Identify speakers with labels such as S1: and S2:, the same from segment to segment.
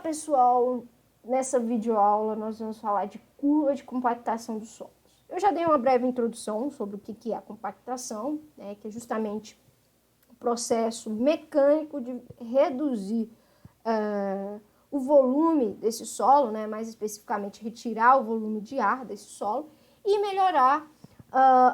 S1: pessoal, nessa videoaula nós vamos falar de curva de compactação dos solos. Eu já dei uma breve introdução sobre o que é a compactação, né, que é justamente o processo mecânico de reduzir o volume desse solo, né, mais especificamente retirar o volume de ar desse solo e melhorar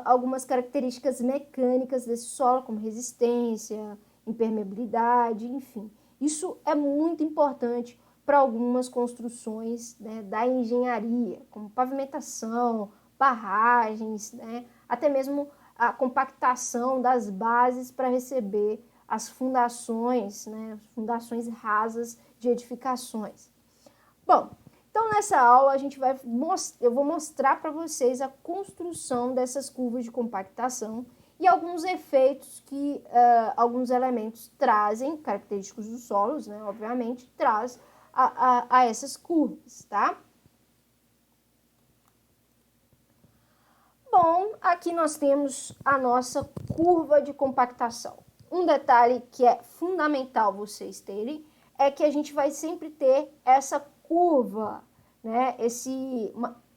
S1: algumas características mecânicas desse solo, como resistência, impermeabilidade, enfim. Isso é muito importante para algumas construções, né, da engenharia, como pavimentação, barragens, né, até mesmo a compactação das bases para receber as fundações, né, as fundações rasas de edificações. Bom, então nessa aula eu vou mostrar para vocês a construção dessas curvas de compactação e alguns efeitos que alguns elementos trazem, característicos dos solos, né, obviamente, traz a essas curvas, tá? Bom, aqui nós temos a nossa curva de compactação. Um detalhe que é fundamental vocês terem é que a gente vai sempre ter essa curva, né?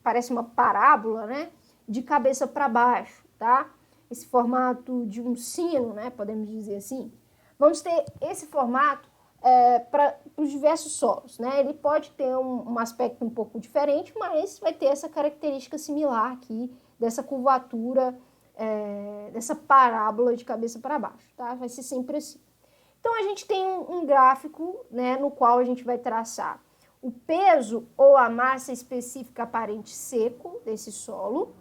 S1: Parece uma parábola, né? De cabeça para baixo, tá? Esse formato de um sino, né? Podemos dizer assim. Vamos ter esse formato para os diversos solos, né? Ele pode ter um aspecto um pouco diferente, mas vai ter essa característica similar aqui, dessa curvatura, dessa parábola de cabeça para baixo, tá? Vai ser sempre assim. Então, a gente tem um gráfico, né, no qual a gente vai traçar o peso ou a massa específica aparente seco desse solo,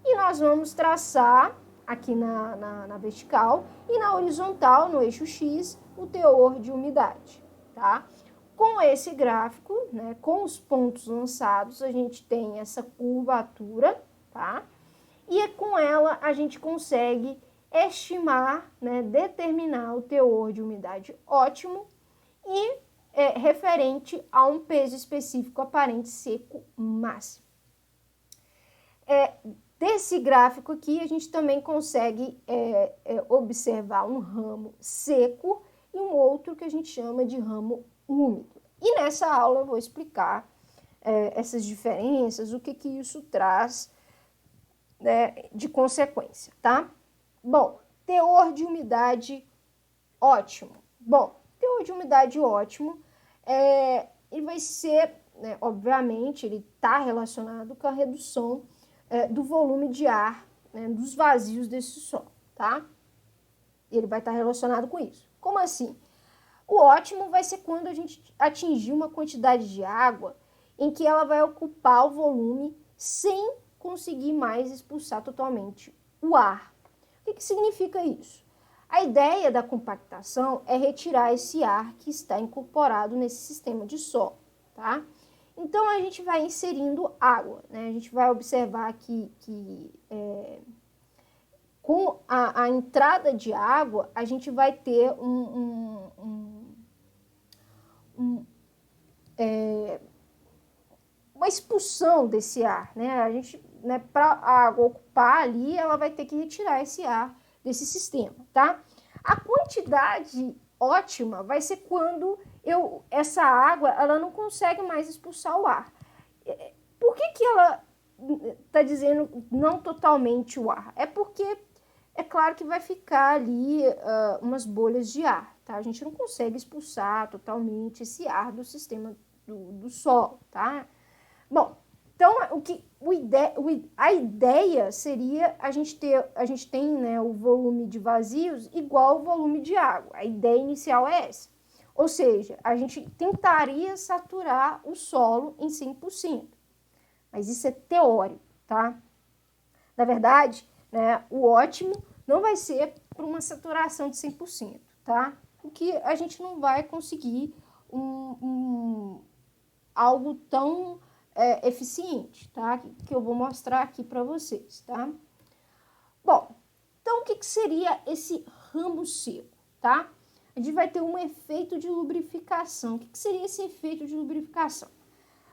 S1: e nós vamos traçar aqui na vertical e na horizontal, no eixo X, o teor de umidade, tá? Com esse gráfico, né, com os pontos lançados, a gente tem essa curvatura, tá? E com ela a gente consegue estimar, né, determinar o teor de umidade ótimo e referente a um peso específico aparente seco máximo. Desse gráfico aqui, a gente também consegue observar um ramo seco e um outro que a gente chama de ramo úmido. E nessa aula eu vou explicar essas diferenças, o que isso traz, né, de consequência, tá? Bom, teor de umidade ótimo. Bom, teor de umidade ótimo, ele vai ser, né, obviamente, ele está relacionado com a redução do volume de ar, né, dos vazios desse solo, tá? Ele vai estar relacionado com isso. Como assim? O ótimo vai ser quando a gente atingir uma quantidade de água em que ela vai ocupar o volume sem conseguir mais expulsar totalmente o ar. O que significa isso? A ideia da compactação é retirar esse ar que está incorporado nesse sistema de solo, tá? Então, a gente vai inserindo água, né? A gente vai observar que com a entrada de água, a gente vai ter uma expulsão desse ar, né? A gente, né, para a água ocupar ali, ela vai ter que retirar esse ar desse sistema, tá? A quantidade ótima vai ser quando essa água ela não consegue mais expulsar o ar. Por que ela está dizendo não totalmente o ar? É porque é claro que vai ficar ali umas bolhas de ar, tá? A gente não consegue expulsar totalmente esse ar do sistema do solo, tá? Bom, então a ideia seria a gente tem, né, o volume de vazios igual ao volume de água. A ideia inicial é essa. Ou seja, a gente tentaria saturar o solo em 100%. Mas isso é teórico, tá? Na verdade, né, o ótimo não vai ser para uma saturação de 100%, tá? Porque a gente não vai conseguir algo tão eficiente, tá? Que eu vou mostrar aqui para vocês, tá? Bom, então o que seria esse ramo seco, tá? A gente vai ter um efeito de lubrificação. O que seria esse efeito de lubrificação?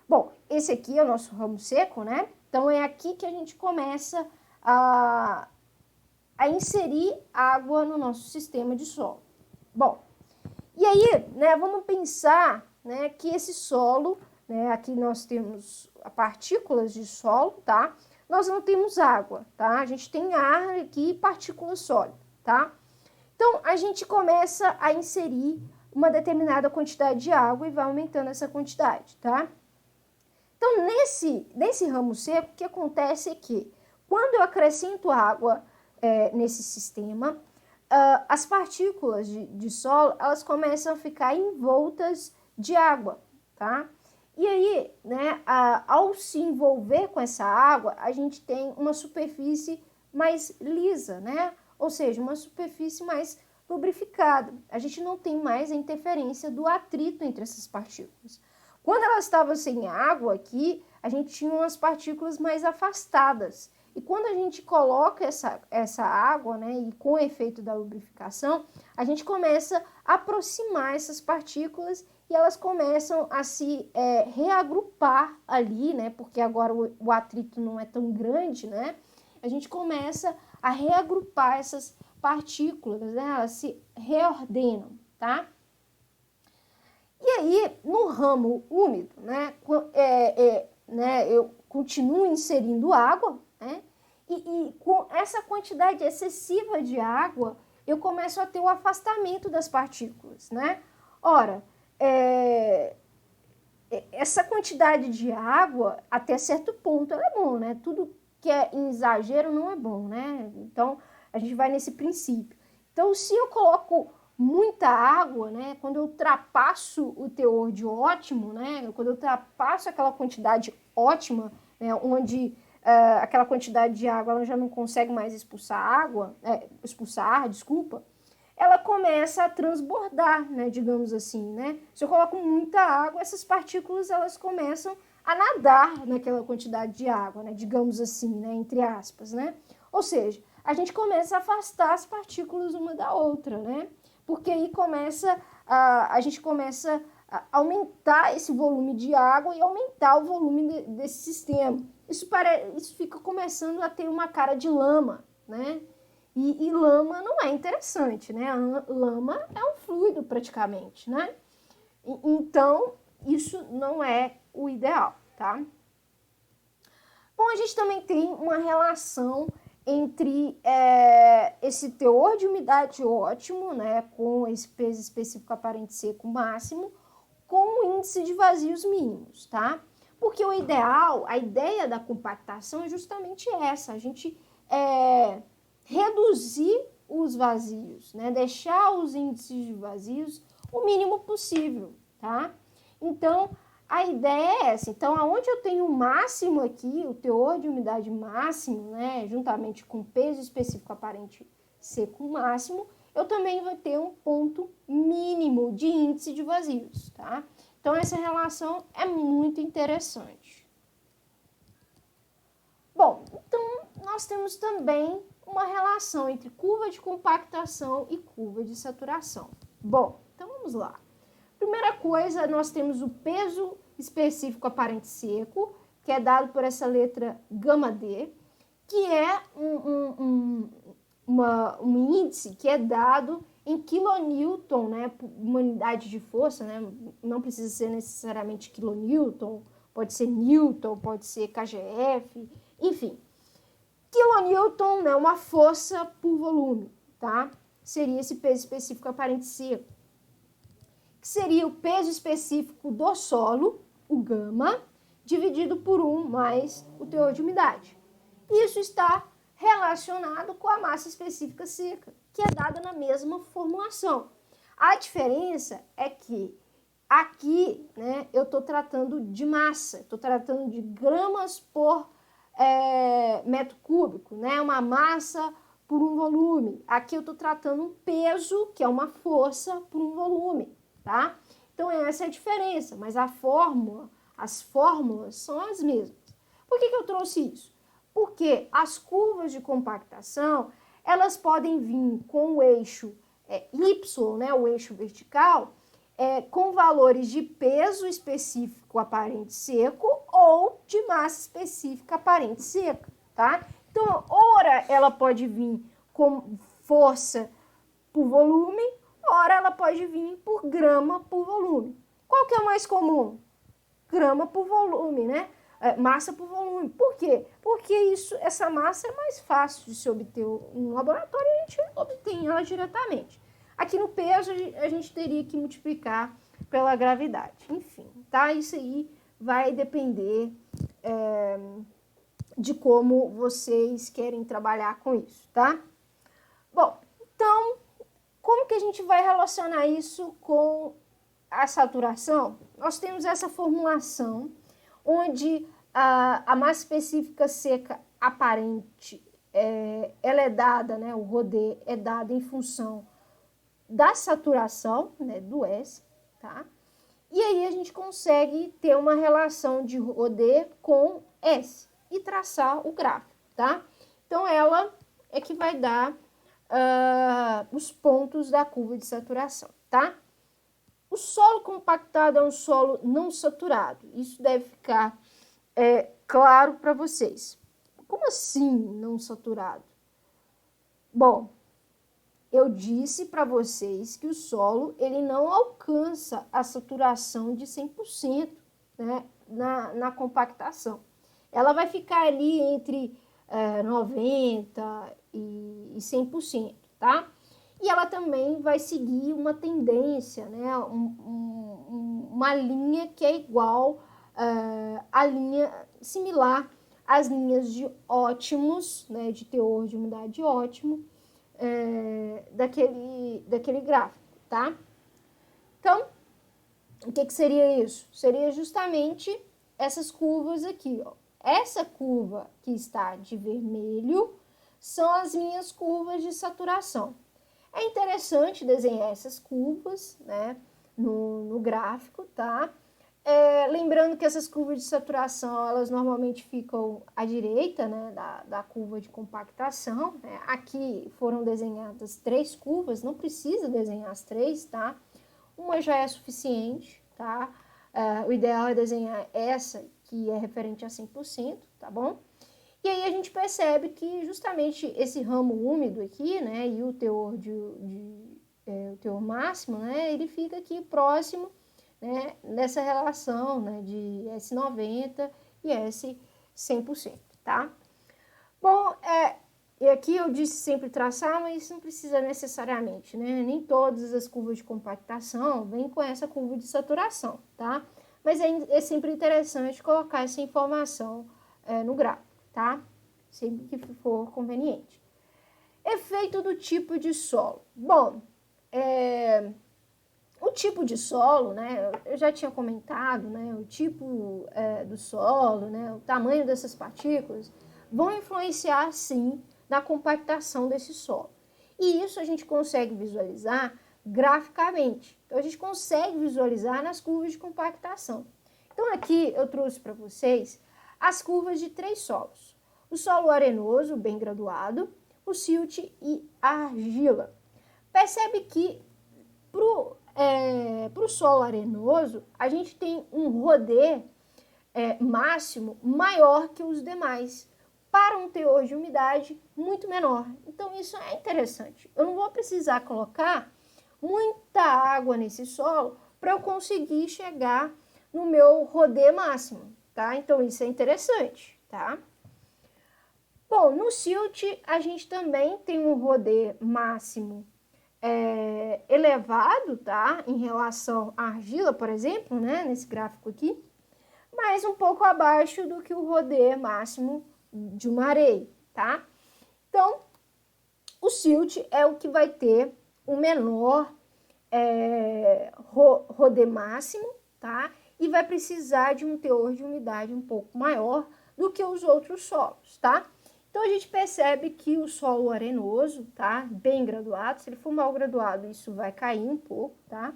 S1: Bom, esse aqui é o nosso ramo seco, né? Então, é aqui que a gente começa a inserir água no nosso sistema de solo. Bom, e aí, né, vamos pensar né, que esse solo, né, aqui nós temos partículas de solo, tá? Nós não temos água, tá? A gente tem ar aqui e partículas sólidas, tá? Então, a gente começa a inserir uma determinada quantidade de água e vai aumentando essa quantidade, tá? Então, nesse ramo seco, o que acontece é que, quando eu acrescento água nesse sistema, as partículas de solo, elas começam a ficar envoltas de água, tá? E aí, né, ao se envolver com essa água, a gente tem uma superfície mais lisa, né? Ou seja, uma superfície mais lubrificada. A gente não tem mais a interferência do atrito entre essas partículas. Quando elas estavam sem água aqui, a gente tinha umas partículas mais afastadas. E quando a gente coloca essa água, né, e com o efeito da lubrificação, a gente começa a aproximar essas partículas e elas começam a se reagrupar ali, né, porque agora o atrito não é tão grande, né, a gente começa a reagrupar essas partículas, né, elas se reordenam, tá? E aí, no ramo úmido, né, eu continuo inserindo água, né, e com essa quantidade excessiva de água, eu começo a ter o afastamento das partículas, né? Ora, essa quantidade de água, até certo ponto, ela é bom, né? Tudo que é em exagero não é bom, né? Então, a gente vai nesse princípio. Então, se eu coloco muita água, né? Quando eu ultrapasso o teor de ótimo, né? Quando eu ultrapasso aquela quantidade ótima, né? Onde aquela quantidade de água ela já não consegue mais expulsar ar, desculpa, ela começa a transbordar, né? Digamos assim, né? Se eu coloco muita água, essas partículas elas começam a nadar naquela quantidade de água, né? Digamos assim, né? Entre aspas, né? Ou seja, a gente começa a afastar as partículas uma da outra, né? Porque aí a gente começa a aumentar esse volume de água e aumentar o volume desse sistema. Isso fica começando a ter uma cara de lama, né? E lama não é interessante, né? A lama é um fluido praticamente, né? Então, isso não é o ideal, tá? Bom, a gente também tem uma relação entre esse teor de umidade ótimo, né, com esse peso específico aparente seco máximo, com o índice de vazios mínimos, tá? Porque o ideal, a ideia da compactação é justamente essa, a gente reduzir os vazios, né, deixar os índices de vazios o mínimo possível, tá? Então, a ideia é essa. Então, aonde eu tenho o máximo aqui, o teor de umidade máximo, né, juntamente com o peso específico aparente seco máximo, eu também vou ter um ponto mínimo de índice de vazios, tá? Então, essa relação é muito interessante. Bom, então, nós temos também uma relação entre curva de compactação e curva de saturação. Bom, então vamos lá. Primeira coisa, nós temos o peso específico aparente seco, que é dado por essa letra γd, que é um índice que é dado em quilonewton, né, uma unidade de força, né, não precisa ser necessariamente quilonewton, pode ser newton, pode ser kgf, enfim. Quilonewton, né, uma força por volume, tá? Seria esse peso específico aparente seco, que seria o peso específico do solo, o gama, dividido por 1 mais o teor de umidade. Isso está relacionado com a massa específica seca, que é dada na mesma formulação. A diferença é que aqui, né, eu estou tratando de massa, estou tratando de gramas por metro cúbico, né, uma massa por um volume. Aqui eu estou tratando um peso, que é uma força, por um volume, tá? Então, essa é a diferença, mas as fórmulas são as mesmas. Por que eu trouxe isso? Porque as curvas de compactação, elas podem vir com o eixo Y, né, o eixo vertical, com valores de peso específico aparente seco ou de massa específica aparente seca, tá? Então, ora ela pode vir com força por volume, ora ela pode vir por grama por volume. Qual que é o mais comum? Grama por volume, né? Massa por volume. Por quê? Porque essa massa é mais fácil de se obter em um laboratório e a gente obtém ela diretamente. Aqui no peso, a gente teria que multiplicar pela gravidade. Enfim, tá? Isso aí vai depender de como vocês querem trabalhar com isso, tá? Bom, então, como que a gente vai relacionar isso com a saturação? Nós temos essa formulação onde a massa específica seca aparente, ela é dada, né, o ρD é dado em função da saturação, né, do S, tá? E aí a gente consegue ter uma relação de ρD com S e traçar o gráfico, tá? Então, ela é que vai dar os pontos da curva de saturação, tá? O solo compactado é um solo não saturado. Isso deve ficar claro para vocês. Como assim não saturado? Bom, eu disse para vocês que o solo ele não alcança a saturação de 100%, né, na compactação. Ela vai ficar ali entre 90% e 100%, tá? E ela também vai seguir uma tendência, né, uma linha que é igual à linha similar às linhas de ótimos, né, de teor de umidade ótimo, daquele gráfico, tá? Então, o que seria isso? Seria justamente essas curvas aqui, ó. Essa curva que está de vermelho são as minhas curvas de saturação. É interessante desenhar essas curvas, né, no gráfico, tá? Lembrando que essas curvas de saturação, elas normalmente ficam à direita, né, da curva de compactação, né? Aqui foram desenhadas 3 curvas, não precisa desenhar as 3, tá? Uma já é suficiente, tá? O ideal é desenhar essa, que é referente a 100%, tá bom? E aí a gente percebe que justamente esse ramo úmido aqui, né, e o teor, o teor máximo, né, ele fica aqui próximo, né, nessa relação, né, de S90 e S100%, tá? Bom, e aqui eu disse sempre traçar, mas não precisa necessariamente, né? Nem todas as curvas de compactação vêm com essa curva de saturação, tá? Mas é sempre interessante colocar essa informação no gráfico, tá? Sempre que for conveniente. Efeito do tipo de solo. Bom, o tipo de solo, né? Eu já tinha comentado, né? O tipo do solo, né? O tamanho dessas partículas vão influenciar, sim, na compactação desse solo. E isso a gente consegue visualizar graficamente. Então, a gente consegue visualizar nas curvas de compactação. Então, aqui eu trouxe para vocês as curvas de 3 solos. O solo arenoso, bem graduado, o silt e a argila. Percebe que para o solo arenoso, a gente tem um ρD máximo maior que os demais, para um teor de umidade muito menor. Então, isso é interessante. Eu não vou precisar colocar muita água nesse solo para eu conseguir chegar no meu ρD máximo, tá? Então, isso é interessante, tá? Bom, no silt, a gente também tem um ρD máximo elevado, tá? Em relação à argila, por exemplo, né? Nesse gráfico aqui, mas um pouco abaixo do que o ρD máximo de uma areia, tá? Então, o silt é o que vai ter o menor ρD máximo, tá? E vai precisar de um teor de umidade um pouco maior do que os outros solos, tá? Então, a gente percebe que o solo arenoso, tá? Bem graduado, se ele for mal graduado, isso vai cair um pouco, tá?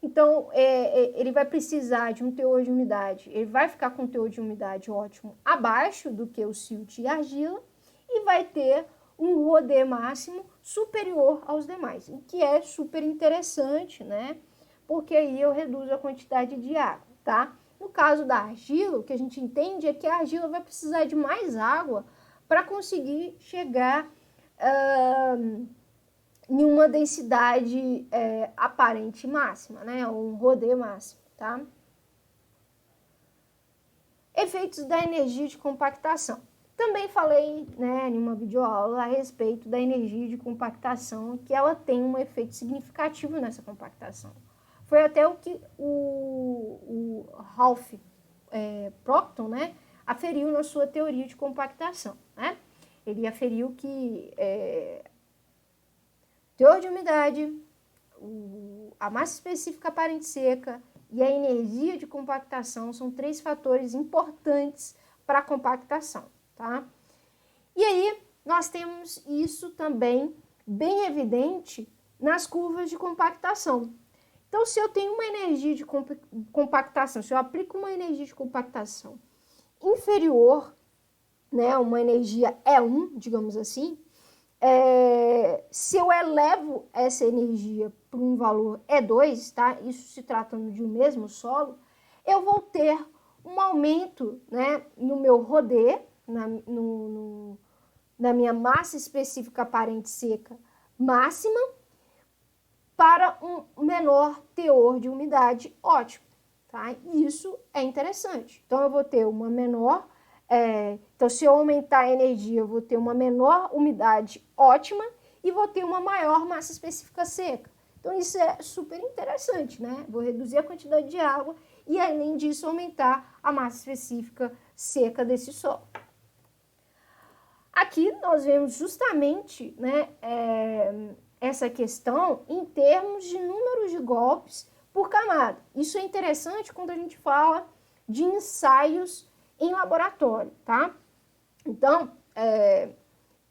S1: Então, ele vai precisar de um teor de umidade, ele vai ficar com um teor de umidade ótimo abaixo do que o silt e argila e vai ter um ρD máximo superior aos demais, o que é super interessante, né? Porque aí eu reduzo a quantidade de água, tá? No caso da argila, o que a gente entende é que a argila vai precisar de mais água para conseguir chegar em uma densidade aparente máxima, né? Um ρD máximo. tá? Efeitos da energia de compactação. Também falei, né, em uma videoaula a respeito da energia de compactação, que ela tem um efeito significativo nessa compactação. Foi até o que o Ralph Proctor, né, aferiu na sua teoria de compactação, né? Ele aferiu que teor de umidade, a massa específica aparente seca e a energia de compactação são 3 fatores importantes para a compactação, tá? E aí, nós temos isso também bem evidente nas curvas de compactação. Então, se eu tenho uma energia de compactação, se eu aplico uma energia de compactação inferior, né, uma energia E1, digamos assim, se eu elevo essa energia para um valor E2, tá? Isso se tratando de um mesmo solo, eu vou ter um aumento, né, no meu rodê, na minha massa específica aparente seca máxima, para um menor teor de umidade ótimo, tá? Isso é interessante. Então, eu vou ter uma menor... então, se eu aumentar a energia, eu vou ter uma menor umidade ótima e vou ter uma maior massa específica seca. Então, isso é super interessante, né? Vou reduzir a quantidade de água e, além disso, aumentar a massa específica seca desse solo. Aqui, nós vemos justamente, né, essa questão em termos de números de golpes por camada. Isso é interessante quando a gente fala de ensaios em laboratório, tá? Então,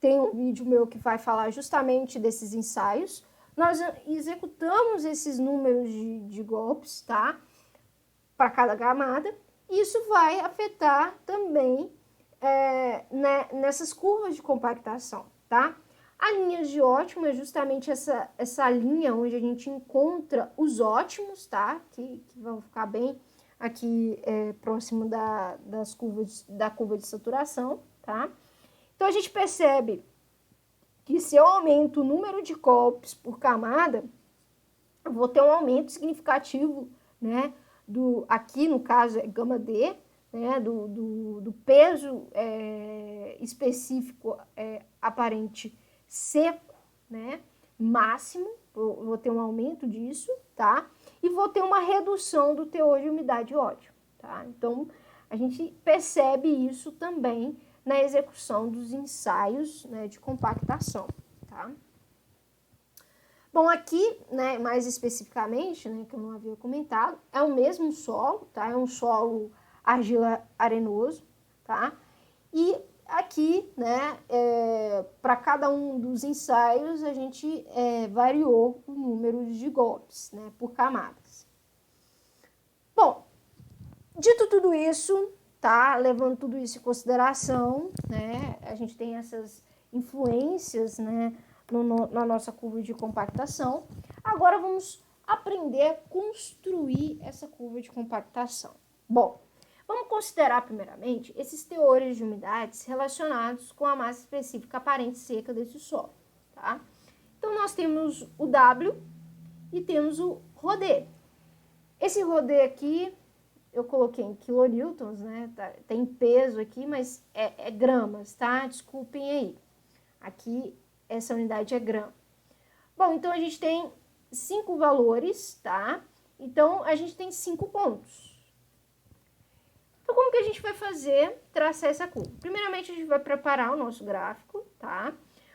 S1: tem um vídeo meu que vai falar justamente desses ensaios. Nós executamos esses números de golpes, tá? Para cada camada. E isso vai afetar também nessas curvas de compactação, tá? A linha de ótimo é justamente essa linha onde a gente encontra os ótimos, tá? Que vão ficar bem aqui próximo da curva de saturação, tá? Então, a gente percebe que se eu aumento o número de golpes por camada, eu vou ter um aumento significativo, né? Aqui, no caso, é gama D, né? Do peso específico aparente seco, né? Máximo, vou ter um aumento disso, tá? E vou ter uma redução do teor de umidade ótimo, tá? Então, a gente percebe isso também na execução dos ensaios, né, de compactação, tá? Bom, aqui, né, mais especificamente, né, que eu não havia comentado, é o mesmo solo, tá? É um solo argila-arenoso, tá? E aqui, né, para cada um dos ensaios, a gente variou o número de golpes, né, por camadas. Bom, dito tudo isso, tá, levando tudo isso em consideração, né, a gente tem essas influências, né, na nossa curva de compactação. Agora vamos aprender a construir essa curva de compactação. Bom, vamos considerar primeiramente esses teores de umidades relacionados com a massa específica aparente seca desse solo, tá? Então, nós temos o W e temos o ρD. Esse ρD aqui, eu coloquei em kilonewtons, né? Tem peso aqui, mas é gramas, tá? Desculpem aí. Aqui, essa unidade é grama. Bom, então a gente tem 5 valores, tá? Então, a gente tem 5 pontos. Então, como que a gente vai traçar essa curva? Primeiramente, a gente vai preparar o nosso gráfico, tá?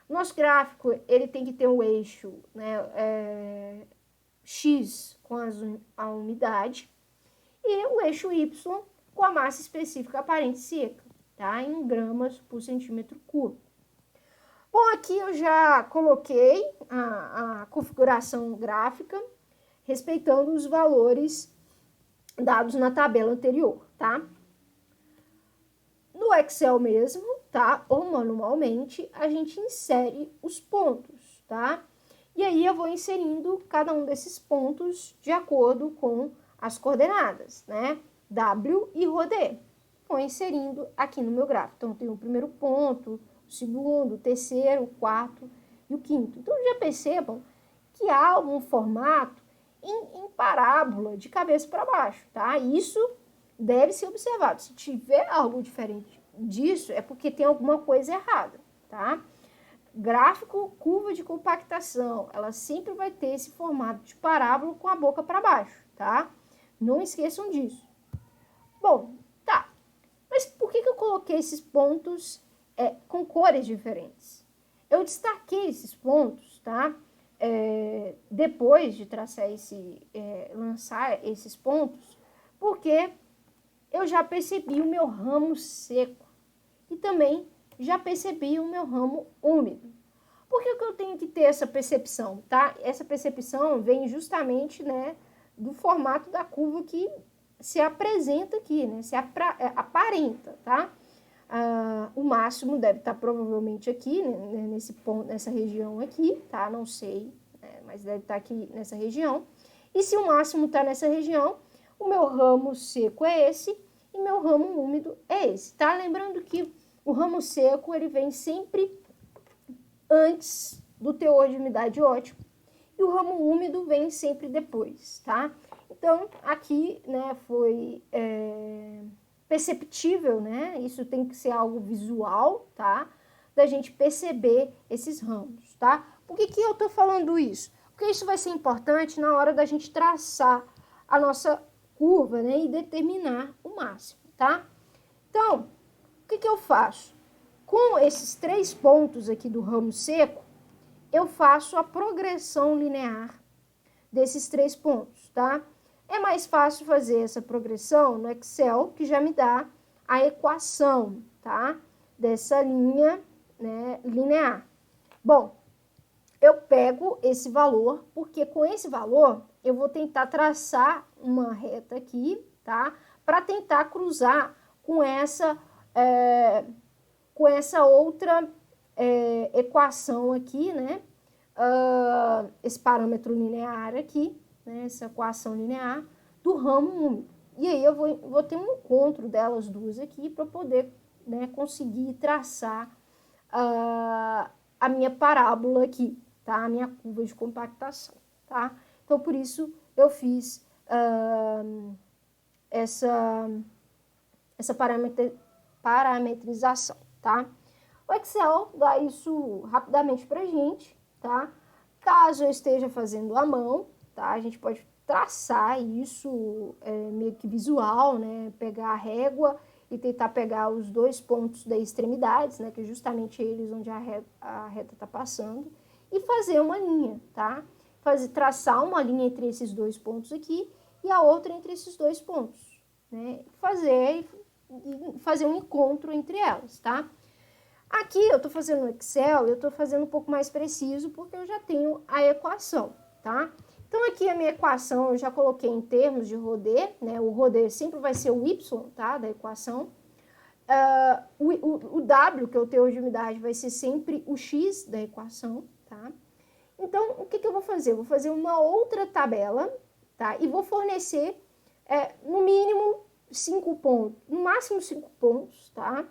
S1: O nosso gráfico, ele tem que ter um eixo, né, X com a umidade e o eixo Y com a massa específica aparente seca, tá? Em gramas por centímetro cúbico. Bom, aqui eu já coloquei a configuração gráfica respeitando os valores dados na tabela anterior, tá? No Excel mesmo, tá? Ou manualmente, a gente insere os pontos, tá? E aí eu vou inserindo cada um desses pontos de acordo com as coordenadas, né? W e ρD. Vou inserindo aqui no meu gráfico. Então, eu tenho o primeiro ponto, o segundo, o terceiro, o quarto e o quinto. Então, já percebam que há um formato em parábola, de cabeça para baixo, tá? Isso deve ser observado. Se tiver algo diferente disso, é porque tem alguma coisa errada, tá? Gráfico, curva de compactação, ela sempre vai ter esse formato de parábola com a boca para baixo, tá? Não esqueçam disso. Bom, tá. Mas por que eu coloquei esses pontos com cores diferentes? Eu destaquei esses pontos, tá? Depois de traçar lançar esses pontos, porque eu já percebi o meu ramo seco e também já percebi o meu ramo úmido. Por que eu tenho que ter essa percepção, tá? Essa percepção vem justamente, né, do formato da curva que se apresenta aqui, né, se aparenta, tá? O máximo deve estar provavelmente aqui, né, nesse ponto, nessa região aqui, tá? Não sei, né, mas deve estar aqui nessa região. E se o máximo está nessa região, o meu ramo seco é esse e meu ramo úmido é esse, tá? Lembrando que o ramo seco, ele vem sempre antes do teor de umidade ótimo e o ramo úmido vem sempre depois, tá? Então, aqui, né, foi perceptível, né? Isso tem que ser algo visual, tá? Da gente perceber esses ramos, tá? Por que eu tô falando isso? Porque isso vai ser importante na hora da gente traçar a nossa curva, né? E determinar o máximo, tá? Então, o que eu faço? Com esses 3 pontos aqui do ramo seco, eu faço a progressão linear desses 3 pontos, tá? É mais fácil fazer essa progressão no Excel, que já me dá a equação, tá? Dessa linha, né, linear. Bom, eu pego esse valor, porque com esse valor eu vou tentar traçar uma reta aqui, tá? Para tentar cruzar com essa outra equação aqui, né? Esse parâmetro linear aqui, né? Essa equação linear do ramo úmido. E aí eu vou ter um encontro delas duas aqui para poder, né, conseguir traçar a minha parábola aqui, tá? A minha curva de compactação, tá? Então, por isso, eu fiz essa parametrização, tá? O Excel dá isso rapidamente pra gente, tá? Caso eu esteja fazendo à mão, tá? A gente pode traçar isso meio que visual, né? Pegar a régua e tentar pegar os 2 pontos das extremidades, né? Que é justamente eles onde a reta tá passando, e fazer uma linha, tá? Traçar uma linha entre esses 2 pontos aqui e a outra entre esses 2 pontos, né? Fazer um encontro entre elas, tá? Aqui eu tô fazendo no Excel, eu tô fazendo um pouco mais preciso porque eu já tenho a equação, tá? Então aqui a minha equação eu já coloquei em termos de Rodé, né? O Rodé sempre vai ser o Y, tá? Da equação. O W, que é o teor de umidade, vai ser sempre o X da equação, tá? Então, o que eu vou fazer? Eu vou fazer uma outra tabela, tá? E vou fornecer, no mínimo, 5 pontos, no máximo 5 pontos, tá?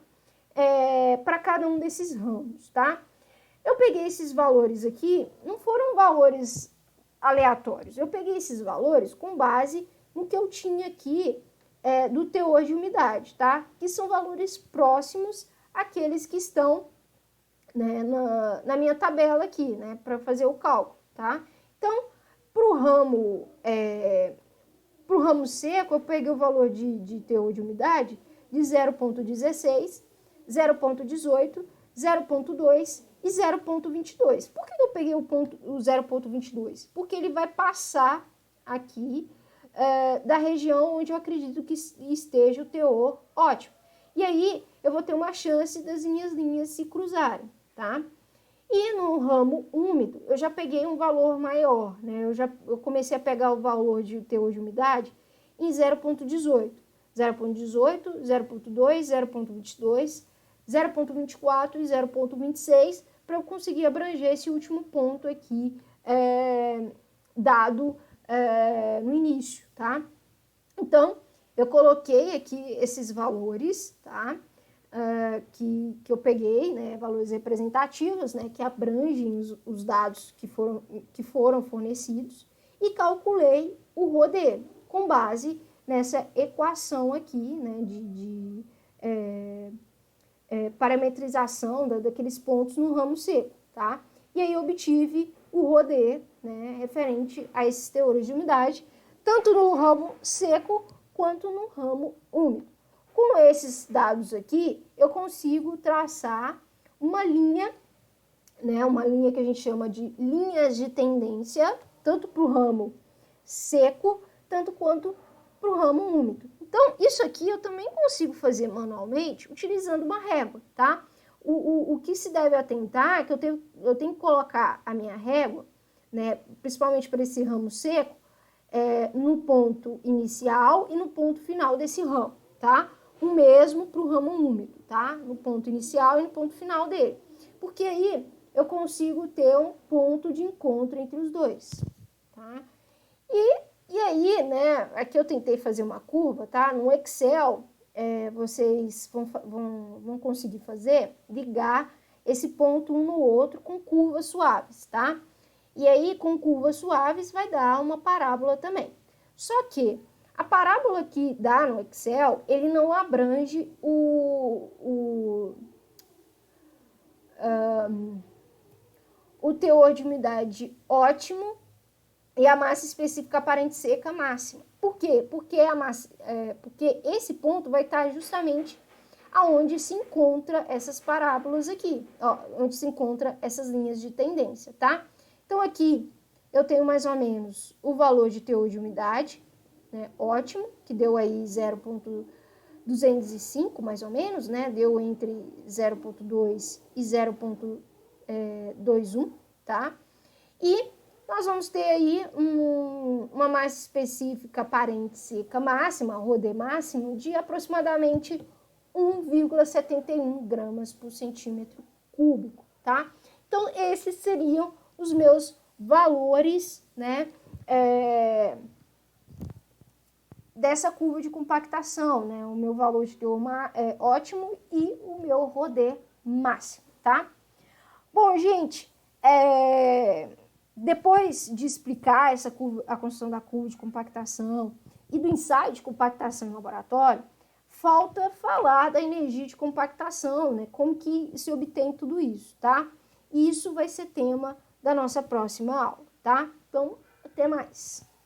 S1: Para cada um desses ramos, tá? Eu peguei esses valores aqui, não foram valores aleatórios, eu peguei esses valores com base no que eu tinha aqui do teor de umidade, tá? Que são valores próximos àqueles que estão, né, na minha tabela aqui, né, para fazer o cálculo, tá? Então, para o ramo seco, eu peguei o valor de teor de umidade de 0,16, 0,18, 0,2 e 0,22. Por que eu peguei o 0,22? Porque ele vai passar aqui da região onde eu acredito que esteja o teor ótimo. E aí, eu vou ter uma chance das minhas linhas se cruzarem, tá? E no ramo úmido, eu já peguei um valor maior, né? Eu comecei a pegar o valor de teor de umidade em 0,18. 0,18, 0,2, 0,22, 0,24 e 0,26, para eu conseguir abranger esse último ponto aqui dado no início, tá? Então, eu coloquei aqui esses valores, tá? Que eu peguei, né, valores representativos, né, que abrangem os dados que foram fornecidos, e calculei o ρ dele, com base nessa equação aqui, né, de parametrização daqueles pontos no ramo seco, tá? E aí obtive o ρ d, né, referente a esses teores de umidade, tanto no ramo seco quanto no ramo úmido. Com esses dados aqui, eu consigo traçar uma linha, né, uma linha que a gente chama de linhas de tendência, tanto para o ramo seco, tanto quanto para o ramo úmido. Então, isso aqui eu também consigo fazer manualmente utilizando uma régua, tá? O que se deve atentar é que eu tenho que colocar a minha régua, né, principalmente para esse ramo seco, no ponto inicial e no ponto final desse ramo, tá? O mesmo para o ramo úmido, tá? No ponto inicial e no ponto final dele. Porque aí eu consigo ter um ponto de encontro entre os dois, tá? E aí, né, aqui eu tentei fazer uma curva, tá? No Excel, vocês vão conseguir ligar esse ponto um no outro com curvas suaves, tá? E aí, com curvas suaves, vai dar uma parábola também. Só que a parábola que dá no Excel, ele não abrange o teor de umidade ótimo e a massa específica aparente seca máxima. Por quê? Porque esse ponto vai estar justamente aonde se encontra essas parábolas aqui, ó, onde se encontra essas linhas de tendência, tá? Então, aqui eu tenho mais ou menos o valor de teor de umidade, né, ótimo, que deu aí 0,205, mais ou menos, né? Deu entre 0,2 e 0,21, tá? E nós vamos ter aí uma massa específica aparente seca máxima, ρ d máximo, de aproximadamente 1,71 gramas por centímetro cúbico, tá? Então, esses seriam os meus valores, né, dessa curva de compactação, né? O meu valor de teor ótimo e o meu ρ d máximo, tá? Bom, gente, depois de explicar a construção da curva de compactação e do ensaio de compactação em laboratório, falta falar da energia de compactação, né? Como que se obtém tudo isso, tá? E isso vai ser tema da nossa próxima aula, tá? Então, até mais!